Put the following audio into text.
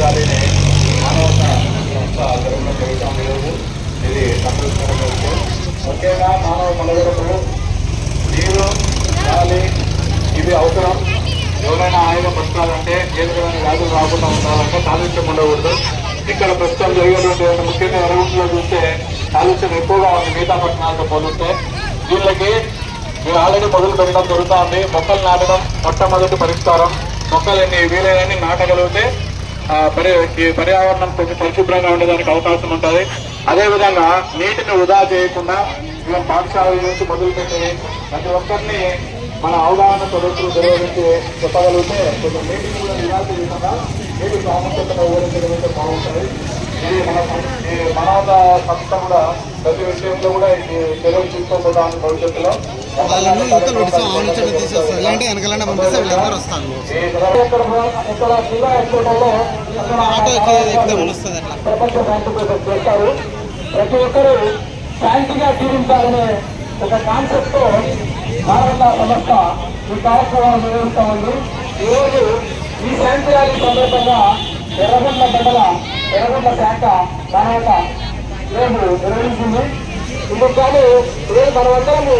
ర్యాలీని మానవత సంస్థ జరగడం జరుగుతాం. ఈరోజు ఇది సంతోషకరమైన ముఖ్యంగా మానవ మనుగడకు నీరు, గాలి ఇవి అవసరం. ఎవరైనా ఆయుధం పట్టాలంటే ఏ విధమైన వ్యాధులు రాకుండా ఉండాలంటే కాలుష్యం ఉండకూడదు. ఇక్కడ ప్రస్తుతం జరిగేటువంటి ముఖ్యంగా ఎరువుల్లో చూస్తే కాలుష్యం ఎక్కువగా ఉంది మిగతా పట్టణాలతో పోలిస్తే. వీళ్ళకి మీరు ఆల్రెడీ మొదలు పెట్టడం జరుగుతూ ఉంది. మొక్కలు నాటడం మొట్టమొదటి పరిష్కారం. మొక్కలన్నీ వీలైనన్ని నాటగలిగితే పర్యావరణం కొంచెం పరిశుభ్రంగా ఉండడానికి అవకాశం ఉంటుంది. అదేవిధంగా నీటిని వృధా చేయకుండా ఇవన్నీ పాఠశాలల నుంచి మొదలుపెట్టి ప్రతి ఒక్కరిని మన అవగాహన సదస్సులు నిర్వహించి చెప్పగలిగితే కొంచెం నీటిని కూడా విరాళం చేయకుండా నీటి ప్రాముఖ్యతను వివరించగలిగితే బాగుంటుంది. ఇది మానవత సంస్థ కూడా ప్రతి విషయంలో కూడా ఈ చర్యలు తీసుకోబోతామని భవిష్యత్తులో ఇక్కడ జిల్లా ఎక్స్పోర్టర్లో ప్రపంచ శాంతి చేస్తారు. ప్రతి ఒక్కరూ శాంతిగా జీవించాలనే ఒక కాన్సెప్ట్ తో భారత సంస్థ ఈ కార్యక్రమాలు నిర్వహిస్తా ఉంది. ఈరోజు ఈ శాంతి ర్యాలీ సందర్భంగా ఎర్రగొండ శాఖ మానవత రేపు నిర్వహించింది. ఇంకొక ఈరోజు మనమందరము